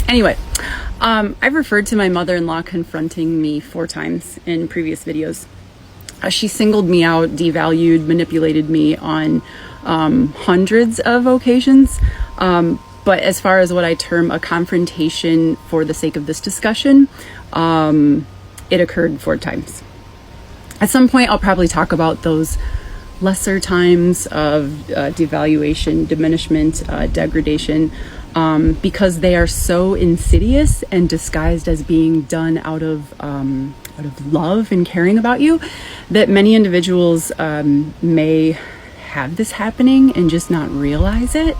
Anyway, I've referred to my mother-in-law confronting me 4 times in previous videos. She singled me out, devalued, manipulated me on hundreds of occasions. But as far as what I term a confrontation for the sake of this discussion, it occurred 4 times. At some point, I'll probably talk about those lesser times of devaluation, diminishment, degradation, because they are so insidious and disguised as being done out of love and caring about you, that many individuals may have this happening and just not realize it.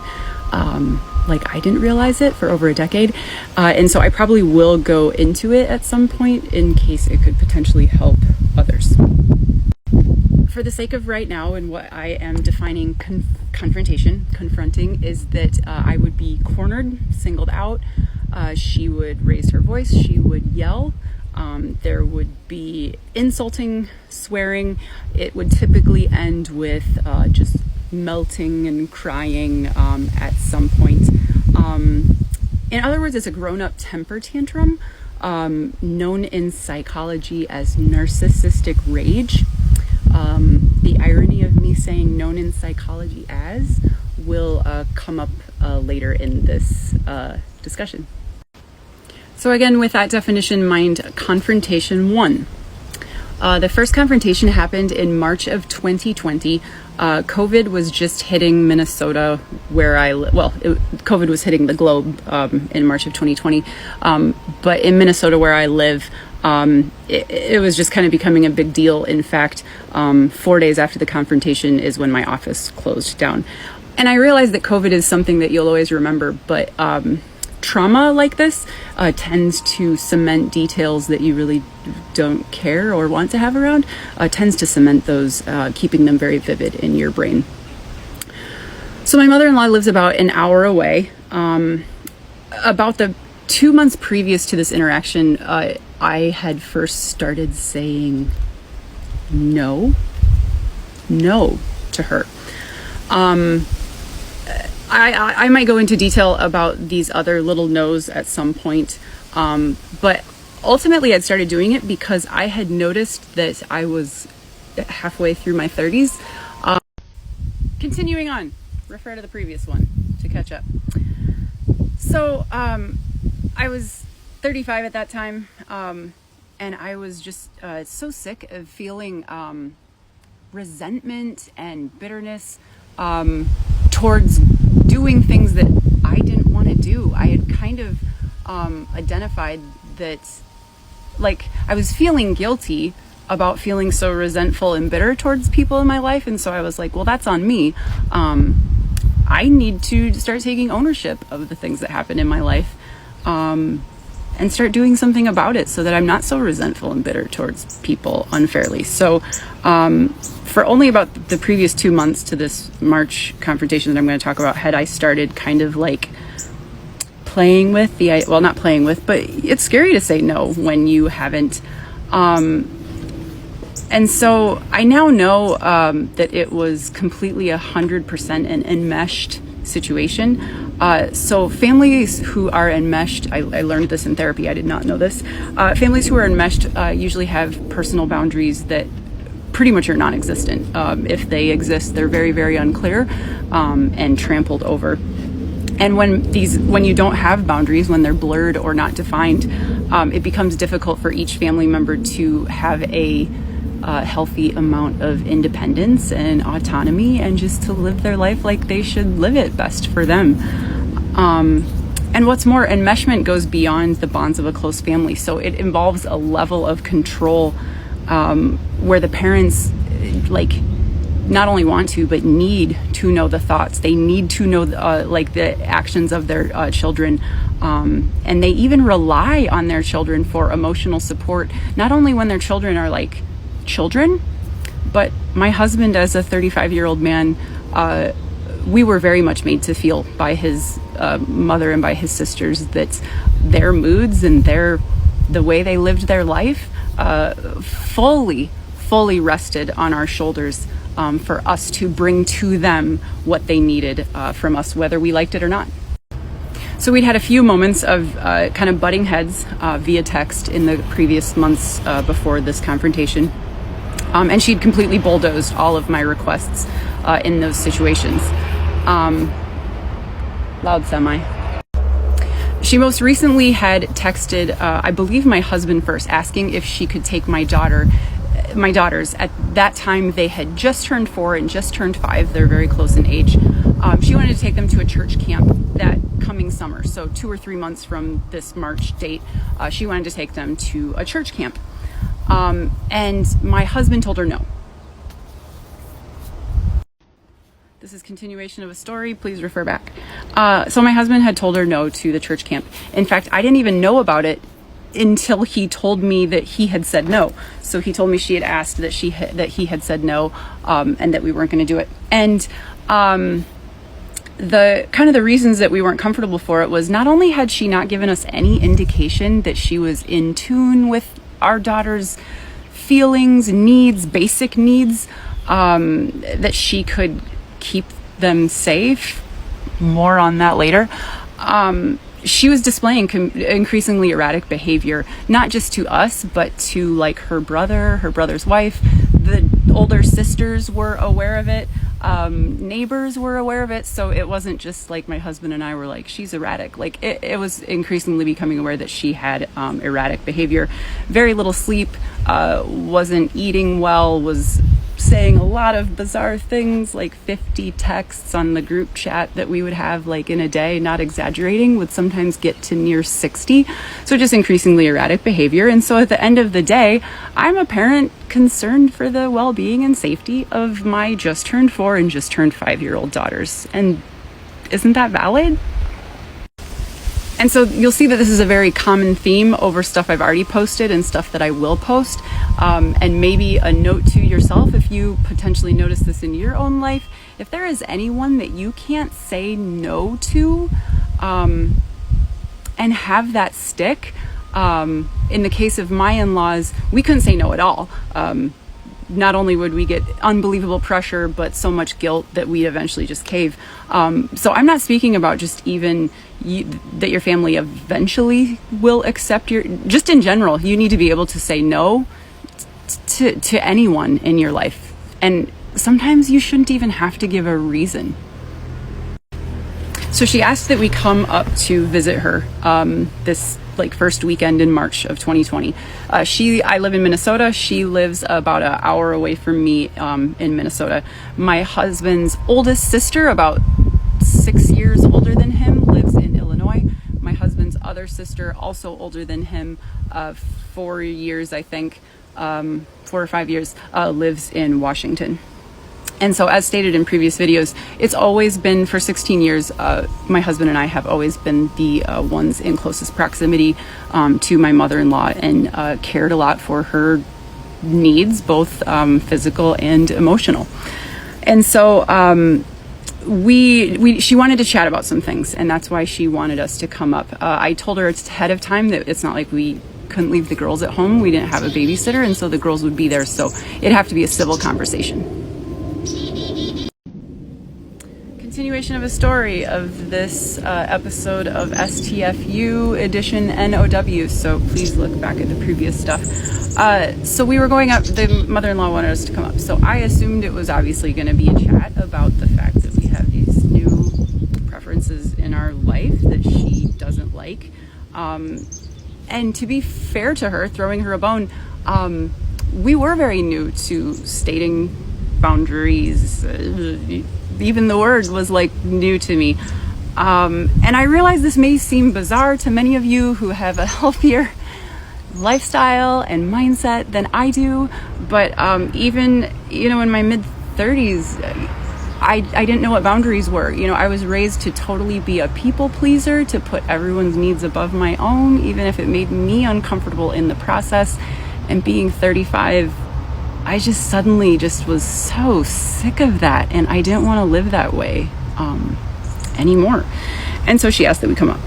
Like I didn't realize it for over a decade. And so I probably will go into it at some point in case it could potentially help others. For the sake of right now and what I am defining confronting is that I would be cornered, singled out. She would raise her voice, she would yell. There would be insulting, swearing. It would typically end with just melting and crying at some point. In other words, it's a grown-up temper tantrum, known in psychology as narcissistic rage. The irony of me saying known in psychology as will come up later in this discussion. So again, with that definition in mind, confrontation 1. The first confrontation happened in March of 2020. COVID was just hitting Minnesota where COVID was hitting the globe in March of 2020. But in Minnesota where I live, it was just kind of becoming a big deal. In fact, 4 days after the confrontation is when my office closed down. And I realize that COVID is something that you'll always remember, but trauma like this tends to cement details that you really don't care or want to have around, tends to cement those, keeping them very vivid in your brain. So my mother-in-law lives about an hour away. About the 2 months previous to this interaction, I had first started saying no to her. I might go into detail about these other little no's at some point, but ultimately I'd started doing it because I had noticed that I was halfway through my 30s. Continuing on, refer to the previous one to catch up. So I was 35 at that time, and I was just so sick of feeling resentment and bitterness towards doing things that I didn't want to do. I had kind of identified that, like, I was feeling guilty about feeling so resentful and bitter towards people in my life, and so I was like, well, that's on me. I need to start taking ownership of the things that happen in my life, and start doing something about it so that I'm not so resentful and bitter towards people unfairly. So for only about the previous 2 months to this March confrontation that I'm going to talk about, had I started kind of like playing with not playing with, but it's scary to say no when you haven't. And so I now know that it was completely 100% an enmeshed situation. So families who are enmeshed, I learned this in therapy, I did not know this. Families who are enmeshed usually have personal boundaries that pretty much are non-existent. If they exist, they're very, very unclear and trampled over. And when you don't have boundaries, when they're blurred or not defined, it becomes difficult for each family member to have a healthy amount of independence and autonomy and just to live their life like they should live it best for them. And what's more, enmeshment goes beyond the bonds of a close family. So it involves a level of control where the parents not only want to, but need to know the thoughts. They need to know the actions of their children. And they even rely on their children for emotional support, not only when their children are like children, but my husband, as a 35-year-old man, we were very much made to feel by his mother and by his sisters that their moods and the way they lived their life fully rested on our shoulders, for us to bring to them what they needed from us, whether we liked it or not. So we'd had a few moments of kind of butting heads via text in the previous months before this confrontation. And she'd completely bulldozed all of my requests in those situations. Loud semi. She most recently had texted, I believe my husband first, asking if she could take my daughters. At that time, they had just turned 4 and just turned 5. They're very close in age. She wanted to take them to a church camp that coming summer. So 2 or 3 months from this March date, she wanted to take them to a church camp. And my husband told her no. This is continuation of a story. Please refer back. So my husband had told her no to the church camp. In fact, I didn't even know about it until he told me that he had said no. So he told me she had asked that he had said no, and that we weren't going to do it. And the reasons that we weren't comfortable for it was not only had she not given us any indication that she was in tune with our daughter's feelings, needs, basic needs, that she could keep them safe. More on that later. She was displaying increasingly erratic behavior, not just to us, but to like her brother, her brother's wife. The older sisters were aware of it. Neighbors were aware of it. So it wasn't just like my husband and I were like, she's erratic. Like it was increasingly becoming aware that she had erratic behavior. Very little sleep, wasn't eating well, was saying a lot of bizarre things, like 50 texts on the group chat that we would have like in a day, not exaggerating, would sometimes get to near 60. So just increasingly erratic behavior. And so at the end of the day, I'm a parent concerned for the well-being and safety of my just turned 4 and just turned 5-year-old daughters. And isn't that valid? And so you'll see that this is a very common theme over stuff I've already posted and stuff that I will post. And maybe a note to yourself if you potentially notice this in your own life. If there is anyone that you can't say no to and have that stick, in the case of my in-laws, we couldn't say no at all. Not only would we get unbelievable pressure, but so much guilt that we'd eventually just cave. So I'm not speaking about just even that your family eventually will accept just in general, you need to be able to say no to anyone in your life. And sometimes you shouldn't even have to give a reason. So she asked that we come up to visit her this first weekend in March of 2020. I live in Minnesota. She lives about an hour away from me in Minnesota. My husband's oldest sister, about 6 years older than him, lives in Illinois. My husband's other sister, also older than him, 4 years, I think, 4 or 5 years, lives in Washington. And so, as stated in previous videos, it's always been, for 16 years, my husband and I have always been the ones in closest proximity to my mother-in-law, and cared a lot for her needs, both physical and emotional. And so she wanted to chat about some things, and that's why she wanted us to come up. I told her ahead of time that it's not like we couldn't leave the girls at home. We didn't have a babysitter, and so the girls would be there. So it'd have to be a civil conversation. Continuation of a story of this episode of STFU edition NOW, so please look back at the previous stuff. So we were going up, the mother-in-law wanted us to come up, so I assumed it was obviously going to be a chat about the fact that we have these new preferences in our life that she doesn't like. And to be fair to her, throwing her a bone, we were very new to stating boundaries. Even the word was new to me. And I realize this may seem bizarre to many of you who have a healthier lifestyle and mindset than I do. But even, in my mid-30s, I didn't know what boundaries were. I was raised to totally be a people pleaser, to put everyone's needs above my own, even if it made me uncomfortable in the process. And being 35, I just suddenly was so sick of that, and I didn't want to live that way anymore. And so she asked that we come up.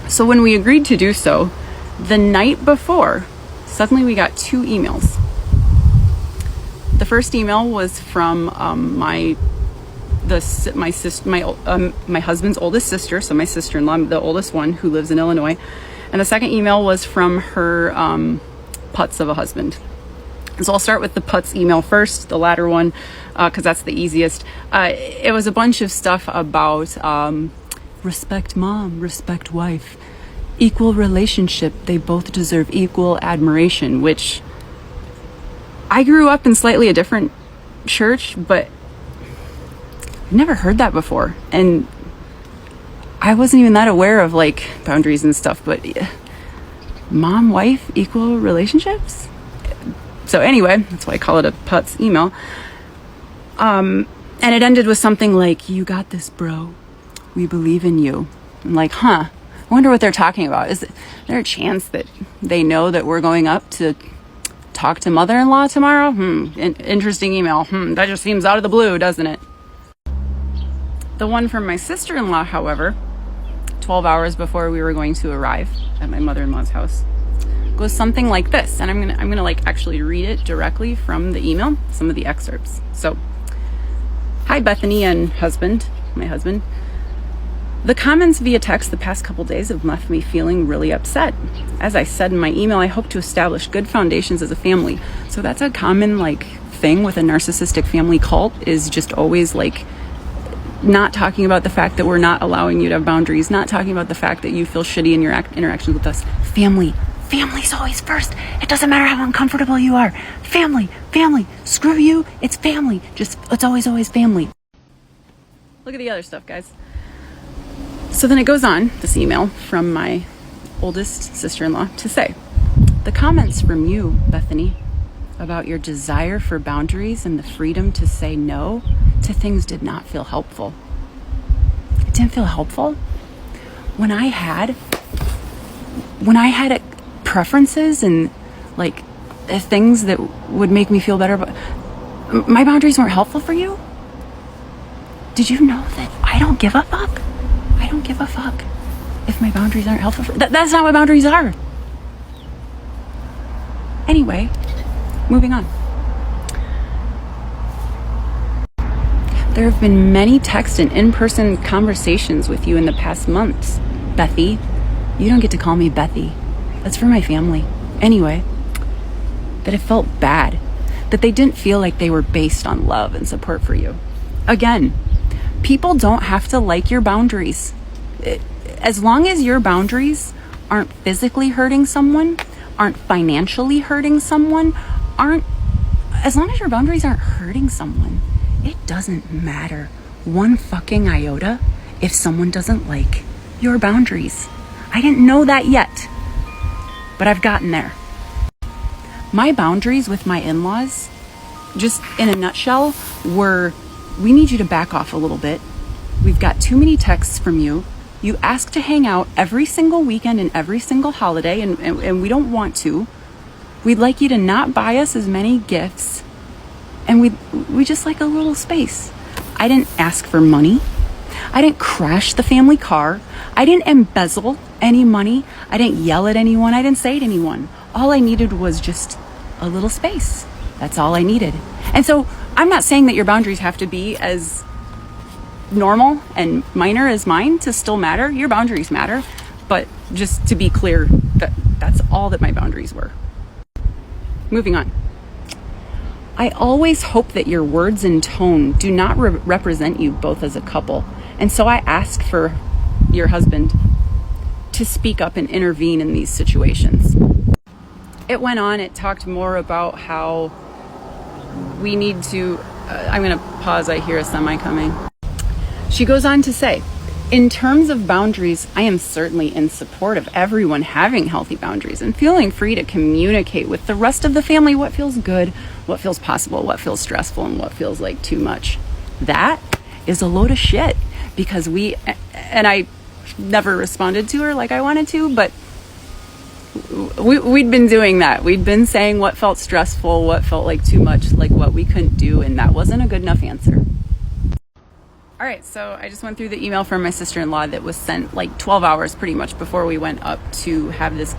So when we agreed to do so, the night before, suddenly we got 2 emails. The first email was from my husband's oldest sister, so my sister-in-law, the oldest one, who lives in Illinois. And the second email was from her putz of a husband. So I'll start with the putz email first, the latter one, because that's the easiest. It was a bunch of stuff about respect mom, respect wife, equal relationship, they both deserve equal admiration, which I grew up in slightly a different church, but I've never heard that before. And I wasn't even that aware of like boundaries and stuff, but mom, wife, equal relationships? So anyway, that's why I call it a putz email. And it ended with something like, "You got this, bro. We believe in you." I'm like, I wonder what they're talking about. Is there a chance that they know that we're going up to talk to mother-in-law tomorrow? Interesting email. That just seems out of the blue, doesn't it? The one from my sister-in-law, however, 12 hours before we were going to arrive at my mother-in-law's house, goes something like this. And I'm gonna like actually read it directly from the email, some of the excerpts. So, "Hi Bethany and my husband. The comments via text the past couple days have left me feeling really upset. As I said in my email, I hope to establish good foundations as a family." So that's a common like thing with a narcissistic family cult, is just always like not talking about the fact that we're not allowing you to have boundaries, not talking about the fact that you feel shitty in your interactions with us. Family's always first. It doesn't matter how uncomfortable you are. Family, screw you, it's family. It's always family. Look at the other stuff, guys. So then it goes on, this email from my oldest sister-in-law, to say, "The comments from you, Bethany, about your desire for boundaries and the freedom to say no to things did not feel helpful." It didn't feel helpful? When I had preferences and like things that would make me feel better, but my boundaries weren't helpful for you? Did you know that I don't give a fuck? I don't give a fuck if my boundaries aren't helpful for that's not what boundaries are. Anyway, moving on. "There have been many text and in-person conversations with you in the past months. Bethy," you don't get to call me Bethy. That's for my family. Anyway, "that it felt bad, that they didn't feel like they were based on love and support for you." Again, people don't have to like your boundaries. As long as your boundaries aren't physically hurting someone, aren't financially hurting someone, as long as your boundaries aren't hurting someone, it doesn't matter one fucking iota if someone doesn't like your boundaries. I didn't know that yet, but I've gotten there. My boundaries with my in-laws, just in a nutshell, were, "We need you to back off a little bit. We've got too many texts from you. You ask to hang out every single weekend and every single holiday, and we don't want to. We'd like you to not buy us as many gifts, and we just like a little space." I didn't ask for money. I didn't crash the family car. I didn't embezzle any money. I didn't yell at anyone. I didn't say to anyone. All I needed was just a little space. That's all I needed. And so I'm not saying that your boundaries have to be as normal and minor as mine to still matter. Your boundaries matter. But just to be clear, that's all that my boundaries were. Moving on. "I always hope that your words and tone do not represent you both as a couple. And so I ask for your husband to speak up and intervene in these situations." It went on. It talked more about how we need to... I'm going to pause. I hear a semi coming. She goes on to say, "In terms of boundaries, I am certainly in support of everyone having healthy boundaries and feeling free to communicate with the rest of the family what feels good, what feels possible, what feels stressful, and what feels like too much." That is a load of shit, because I never responded to her like I wanted to, but we'd been doing that. We'd been saying what felt stressful, what felt like too much, like what we couldn't do, and that wasn't a good enough answer. All right, so I just went through the email from my sister-in-law that was sent like 12 hours pretty much before we went up to have this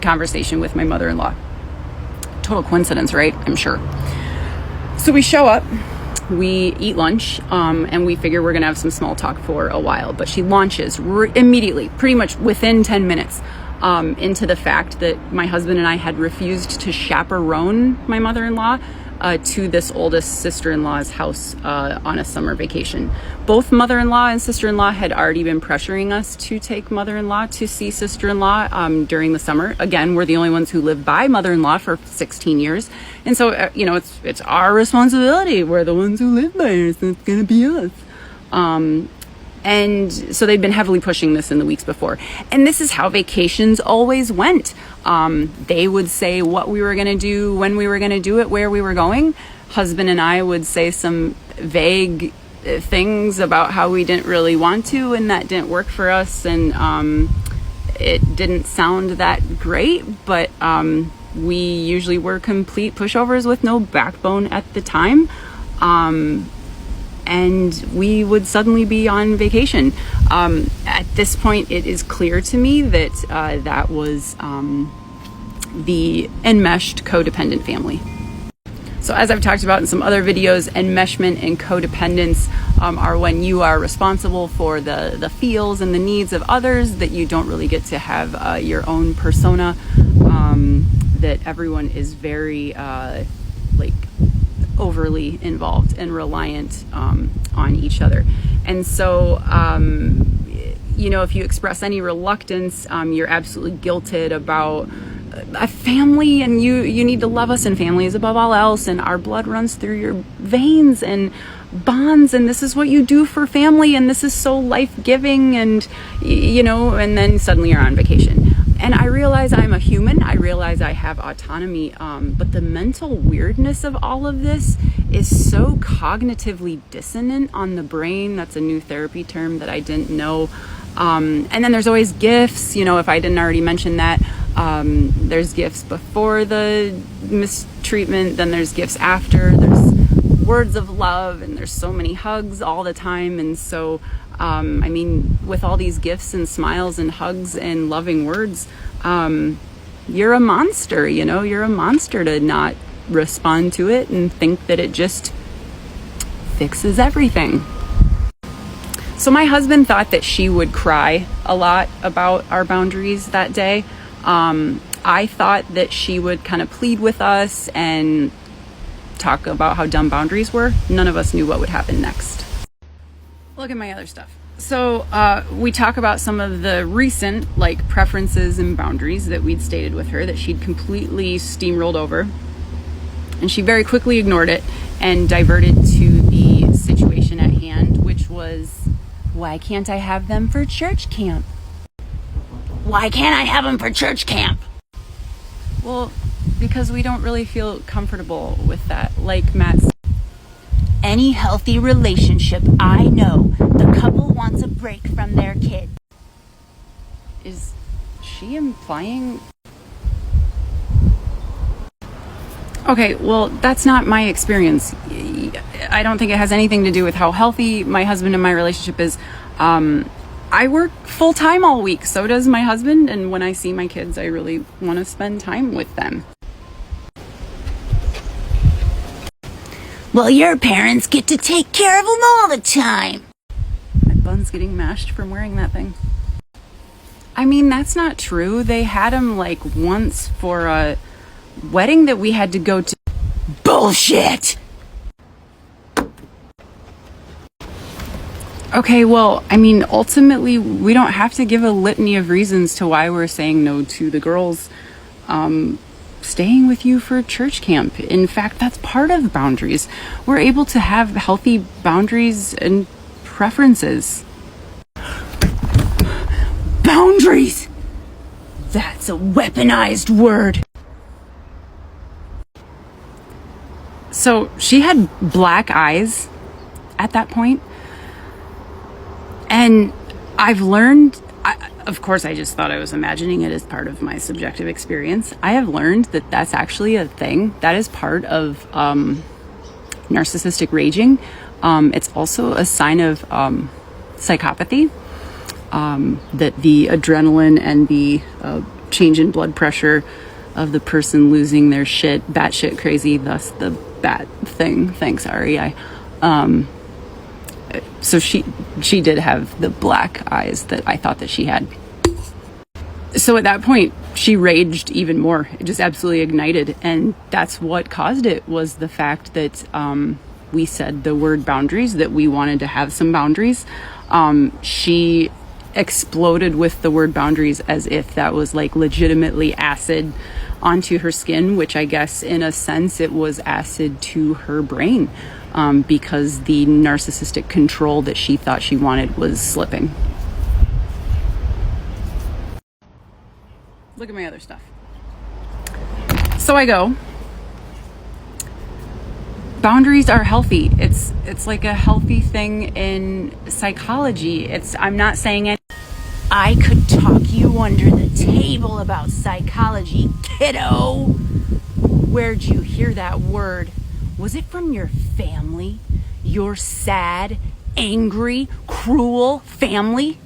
conversation with my mother-in-law. Total coincidence, right? I'm sure. So we show up. we eat lunch, and we figure we're gonna have some small talk for a while, but she launches immediately, pretty much within 10 minutes, into the fact that my husband and I had refused to chaperone my mother-in-law to this oldest sister-in-law's house on a summer vacation. Both mother-in-law and sister-in-law had already been pressuring us to take mother-in-law to see sister-in-law during the summer. Again, we're the only ones who lived by mother-in-law for 16 years. And so, you know, it's our responsibility. We're the ones who live by her, so it's gonna be us. And so they'd been heavily pushing this in the weeks before. And this is how vacations always went. They would say what we were going to do, when we were going to do it, where we were going. Husband and I would say some vague things about how we didn't really want to, and that didn't work for us. And it didn't sound that great, but we usually were complete pushovers with no backbone at the time. And we would suddenly be on vacation. At this point, it is clear to me that that was the enmeshed codependent family. So as I've talked about in some other videos, enmeshment and codependence are when you are responsible for the feels and the needs of others, that you don't really get to have your own persona, that everyone is very overly involved and reliant on each other. And so, you know, if you express any reluctance, you're absolutely guilted about a family, and you need to love us, and family is above all else, and our blood runs through your veins and bonds, and this is what you do for family, and this is so life-giving, and you know, and then suddenly you're on vacation. And I realize I'm a human, I realize I have autonomy, but the mental weirdness of all of this is so cognitively dissonant on the brain. That's a new therapy term that I didn't know. And then there's always gifts, you know, if I didn't already mention that. There's gifts before the mistreatment, then there's gifts after, there's words of love, and there's so many hugs all the time. And so I mean, with all these gifts and smiles and hugs and loving words, you're a monster, you know, you're a monster to not respond to it and think that it just fixes everything. So my husband thought that she would cry a lot about our boundaries that day. I thought that she would kind of plead with us and talk about how dumb boundaries were. None of us knew what would happen next. Look at my other stuff. So we talk about some of the recent preferences and boundaries that we'd stated with her that she'd completely steamrolled over, and she very quickly ignored it and diverted to the situation at hand, which was, why can't I have them for church camp? Why can't I have them for church camp? Well, because we don't really feel comfortable with that. Like Matt said, any healthy relationship, I know the couple wants a break from their kid. Is she implying? Okay, well, that's not my experience. I don't think it has anything to do with how healthy my husband and my relationship is. I work full time all week, so does my husband, and when I see my kids, I really want to spend time with them. Well, your parents get to take care of them all the time. My bun's getting mashed from wearing that thing. I mean, that's not true. They had him once for a wedding that we had to go to. Bullshit! Okay, well, I mean, ultimately, we don't have to give a litany of reasons to why we're saying no to the girls staying with you for church camp. In fact, that's part of boundaries. We're able to have healthy boundaries and preferences. Boundaries! That's a weaponized word. So she had black eyes at that point. And I've learned, of course, I just thought I was imagining it as part of my subjective experience. I have learned that that's actually a thing. That is part of narcissistic raging. It's also a sign of psychopathy, that the adrenaline and the change in blood pressure of the person losing their shit, batshit crazy, thus the bat thing. Thanks, Ari. So she did have the black eyes that I thought that she had. So at that point, she raged even more. It just absolutely ignited. And that's what caused it, was the fact that we said the word boundaries, that we wanted to have some boundaries. She exploded with the word boundaries as if that was like legitimately acid onto her skin, which I guess in a sense it was acid to her brain, because the narcissistic control that she thought she wanted was slipping. Look at my other stuff. So I go, boundaries are healthy. It's like a healthy thing in psychology. I'm not saying it. I could talk you under the table about psychology, kiddo. Where'd you hear that word? Was it from your family? Your sad, angry, cruel family?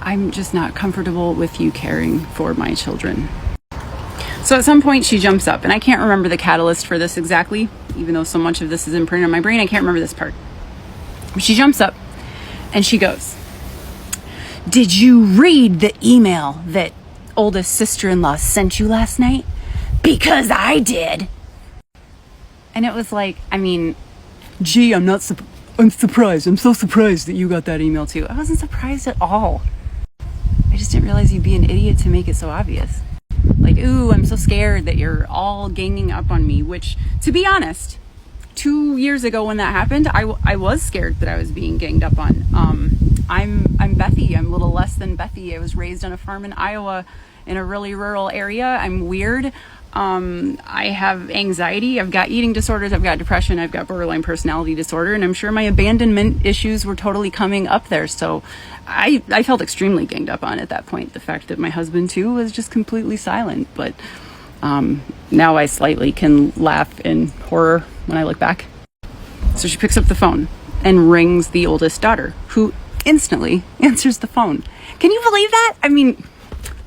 I'm just not comfortable with you caring for my children. So at some point she jumps up, and I can't remember the catalyst for this exactly, even though so much of this is imprinted on my brain, I can't remember this part. She jumps up and she goes, "Did you read the email that oldest sister-in-law sent you last night? Because I did." And it was like, I mean, gee, I'm surprised. I'm so surprised that you got that email too. I wasn't surprised at all. I just didn't realize you'd be an idiot to make it so obvious. Like, ooh, I'm so scared that you're all ganging up on me, which, to be honest, 2 years ago when that happened, I was scared that I was being ganged up on. I'm Bethy. I'm a little less than Bethy. I was raised on a farm in Iowa in a really rural area. I'm weird. I have anxiety. I've got eating disorders. I've got depression. I've got borderline personality disorder. And I'm sure my abandonment issues were totally coming up there. So I felt extremely ganged up on at that point. The fact that my husband too was just completely silent. But now I slightly can laugh in horror when I look back. So she picks up the phone and rings the oldest daughter, who instantly answers the phone. Can you believe that? I mean,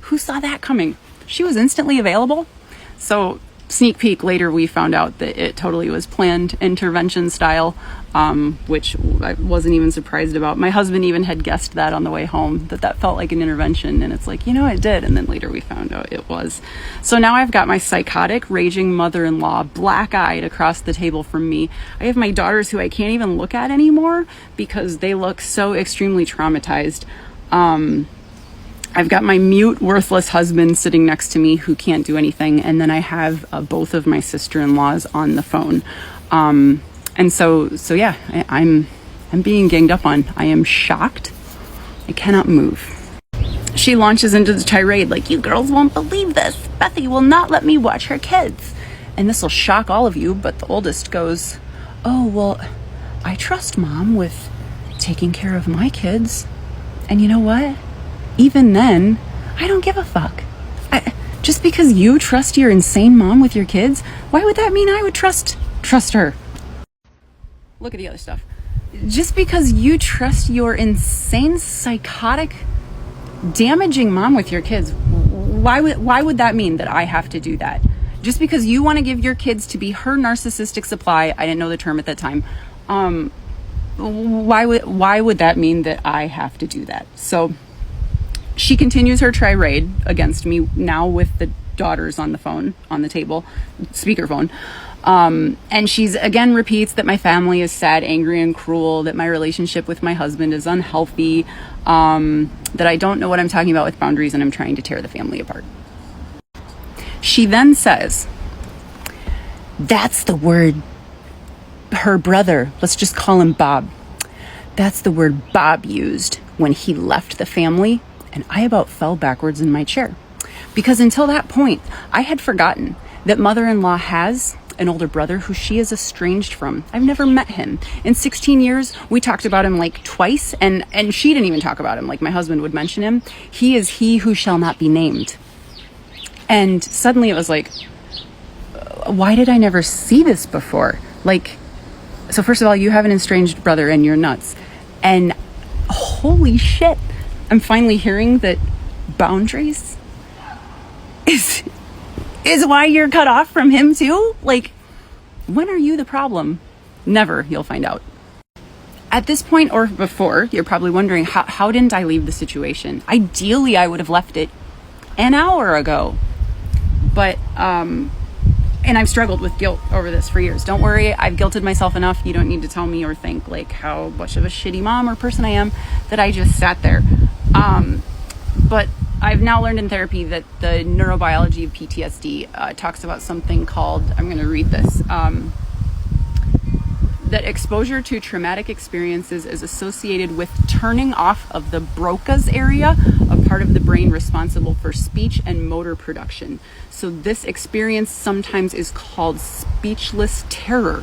who saw that coming? She was instantly available. So sneak peek, later we found out that it totally was planned intervention style, which I wasn't even surprised about. My husband even had guessed that on the way home, that felt like an intervention, and it's like, it did. And then later we found out it was. So now I've got my psychotic, raging mother-in-law black-eyed across the table from me. I have my daughters who I can't even look at anymore because they look so extremely traumatized. I've got my mute, worthless husband sitting next to me who can't do anything. And then I have both of my sister-in-laws on the phone. And so yeah, I'm being ganged up on. I am shocked. I cannot move. She launches into the tirade like, "You girls won't believe this. Bethy will not let me watch her kids. And this will shock all of you." But the oldest goes, "Oh, well, I trust Mom with taking care of my kids. And you know what? Even then, I don't give a fuck. Just because you trust your insane mom with your kids, why would that mean I would trust her?" Look at the other stuff. Just because you trust your insane, psychotic, damaging mom with your kids, why would that mean that I have to do that? Just because you want to give your kids to be her narcissistic supply, I didn't know the term at that time, why would that mean that I have to do that? So she continues her tirade against me, now with the daughters on the phone, on the table, speakerphone. And she's again repeats that my family is sad, angry, and cruel, that my relationship with my husband is unhealthy, that I don't know what I'm talking about with boundaries, and I'm trying to tear the family apart. She then says, "That's the word her brother, let's just call him Bob. That's the word Bob used when he left the family." And I about fell backwards in my chair. Because until that point, I had forgotten that mother-in-law has an older brother who she is estranged from. I've never met him. In 16 years, we talked about him like twice, and she didn't even talk about him. Like my husband would mention him. He is he who shall not be named. And suddenly it was like, why did I never see this before? Like, so first of all, you have an estranged brother and you're nuts. And holy shit, I'm finally hearing that boundaries is why you're cut off from him too? Like, when are you the problem? Never, you'll find out. At this point or before, you're probably wondering, how didn't I leave the situation? Ideally, I would have left it an hour ago. But, and I've struggled with guilt over this for years. Don't worry, I've guilted myself enough. You don't need to tell me or think like how much of a shitty mom or person I am that I just sat there. But I've now learned in therapy that the neurobiology of PTSD talks about something called, I'm going to read this, that exposure to traumatic experiences is associated with turning off of the Broca's area, a part of the brain responsible for speech and motor production. So this experience sometimes is called speechless terror.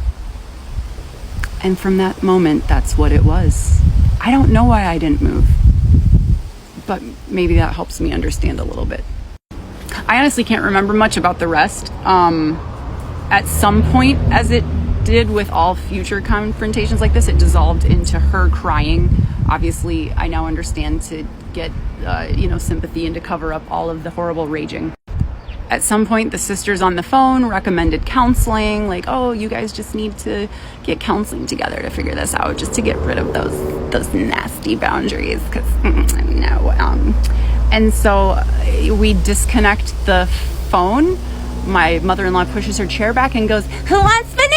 And from that moment, that's what it was. I don't know why I didn't move, but maybe that helps me understand a little bit. I honestly can't remember much about the rest. At some point, as it did with all future confrontations like this, it dissolved into her crying. Obviously, I now understand to get, sympathy and to cover up all of the horrible raging. At some point, the sisters on the phone recommended counseling, like, oh, you guys just need to get counseling together to figure this out, just to get rid of those nasty boundaries, because no. And so we disconnect the phone. My mother-in-law pushes her chair back and goes, "Who wants vanilla?"